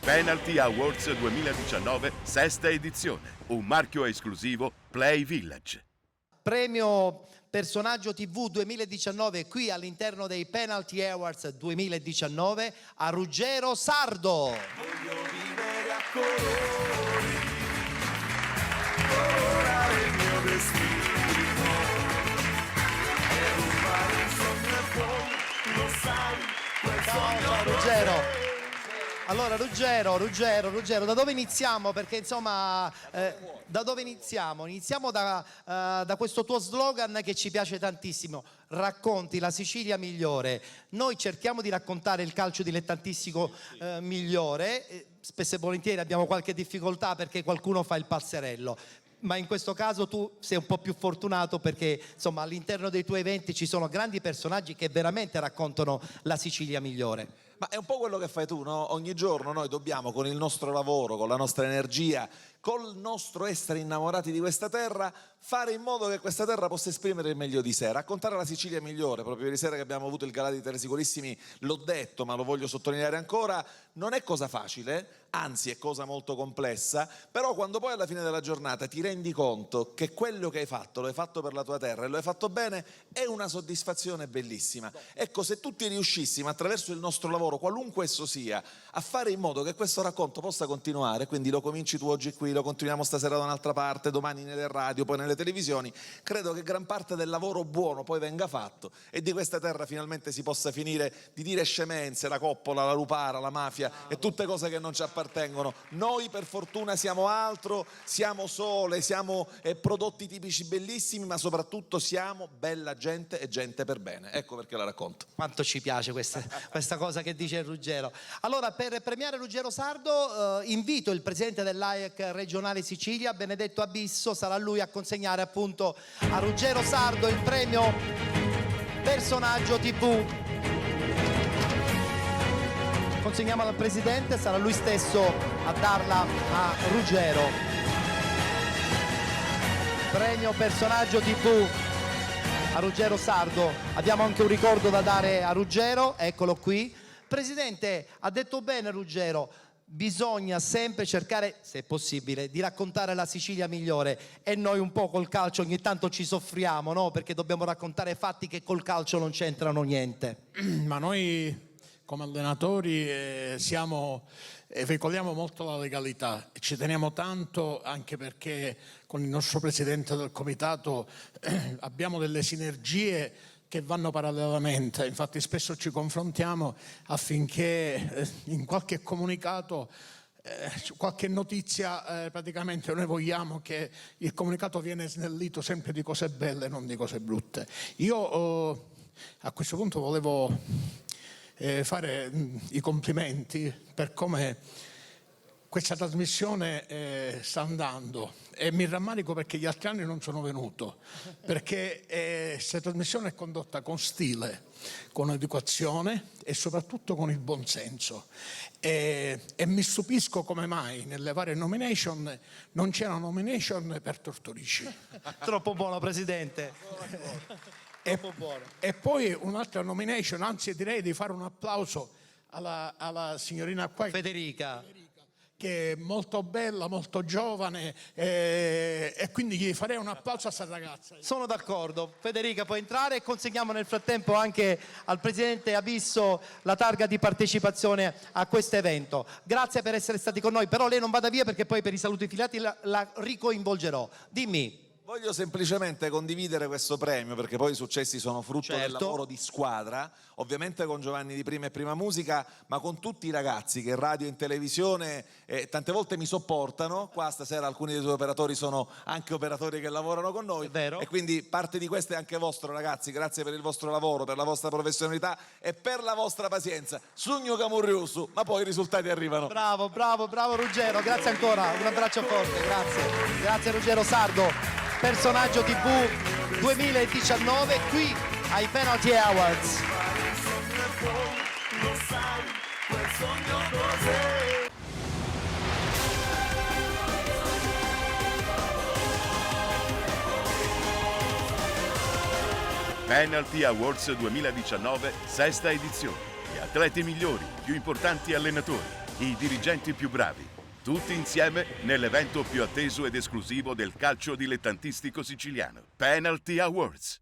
Penalty Awards 2019, sesta edizione. Un marchio esclusivo Play Village. Premio Personaggio TV 2019 qui all'interno dei Penalty Awards 2019 a Ruggero Sardo. Voglio vivere a colori, colorare il mio destino e rubare il sogno e poi lo sai, quel sogno Ruggero. Allora Ruggero, da dove iniziamo? Perché insomma, da dove iniziamo? Iniziamo da questo tuo slogan che ci piace tantissimo, racconti la Sicilia migliore. Noi cerchiamo di raccontare il calcio dilettantistico migliore, spesso e volentieri abbiamo qualche difficoltà perché qualcuno fa il passerello. Ma in questo caso tu sei un po' più fortunato perché insomma all'interno dei tuoi eventi ci sono grandi personaggi che veramente raccontano la Sicilia migliore. Ma è un po' quello che fai tu, no? Ogni giorno noi dobbiamo, con il nostro lavoro, con la nostra energia, col nostro essere innamorati di questa terra, fare in modo che questa terra possa esprimere il meglio di sé, raccontare la Sicilia migliore. Proprio ieri sera che abbiamo avuto il Galà di Teresi Colissimi l'ho detto, ma lo voglio sottolineare ancora, non è cosa facile, anzi è cosa molto complessa, però quando poi alla fine della giornata ti rendi conto che quello che hai fatto lo hai fatto per la tua terra e lo hai fatto bene, è una soddisfazione bellissima. Ecco, se tutti riuscissimo attraverso il nostro lavoro, qualunque esso sia, a fare in modo che questo racconto possa continuare, quindi lo cominci tu oggi qui, lo continuiamo stasera da un'altra parte, domani nelle radio, poi nelle televisioni, credo che gran parte del lavoro buono poi venga fatto e di questa terra finalmente si possa finire di dire scemenze, la coppola, la lupara, la mafia e tutte cose che non ci appartengono. Noi per fortuna siamo altro, siamo sole, siamo prodotti tipici bellissimi, ma soprattutto siamo bella gente e gente per bene. Ecco perché la racconto. Quanto ci piace questa cosa che dice Ruggero. Allora, per premiare Ruggero Sardo invito il presidente dell'AIEC regionale Sicilia, Benedetto Abisso, sarà lui a consegnare appunto a Ruggero Sardo il premio Personaggio TV. Consegniamola al presidente, sarà lui stesso a darla a Ruggero. Premio Personaggio TV a Ruggero Sardo. Abbiamo anche un ricordo da dare a Ruggero, eccolo qui. Presidente, ha detto bene Ruggero, bisogna sempre cercare, se possibile, di raccontare la Sicilia migliore e noi un po' col calcio ogni tanto ci soffriamo, no? Perché dobbiamo raccontare fatti che col calcio non c'entrano niente. Ma noi come allenatori veicoliamo molto la legalità e ci teniamo tanto anche perché con il nostro presidente del comitato abbiamo delle sinergie che vanno parallelamente, infatti spesso ci confrontiamo affinché in qualche comunicato, qualche notizia, praticamente noi vogliamo che il comunicato viene snellito sempre di cose belle, non di cose brutte. Io a questo punto volevo fare i complimenti per come questa trasmissione sta andando e mi rammarico perché gli altri anni non sono venuto, perché questa trasmissione è condotta con stile, con educazione e soprattutto con il buonsenso e mi stupisco come mai nelle varie nomination non c'è una nomination per Tortorici. Troppo buono Presidente. E poi un'altra nomination, anzi direi di fare un applauso alla signorina qua, Federica, che è molto bella, molto giovane e quindi gli farei un applauso a questa ragazza. sono d'accordo. Federica può entrare e consegniamo nel frattempo anche al Presidente Abisso la targa di partecipazione a questo evento. Grazie per essere stati con noi, però lei non vada via perché poi per i saluti filati la ricoinvolgerò. Dimmi. Voglio semplicemente condividere questo premio perché poi i successi sono frutto del lavoro di squadra, ovviamente con Giovanni di Prima e Prima Musica, ma con tutti i ragazzi che in radio e in televisione tante volte mi sopportano. Qua stasera alcuni dei tuoi operatori sono anche operatori che lavorano con noi, è vero. E quindi parte di questo è anche vostro, ragazzi. Grazie per il vostro lavoro, per la vostra professionalità e per la vostra pazienza. Sugno Camurriusu, ma poi i risultati arrivano. Bravo Ruggero, grazie ancora, un abbraccio forte, grazie Ruggero Sardo. Personaggio TV 2019 qui ai Penalty Awards. lo sai, quel sogno cos'è? Penalty Awards 2019, sesta edizione. Gli atleti migliori, i più importanti allenatori. i dirigenti più bravi. Tutti insieme nell'evento più atteso ed esclusivo del calcio dilettantistico siciliano. Penalty Awards.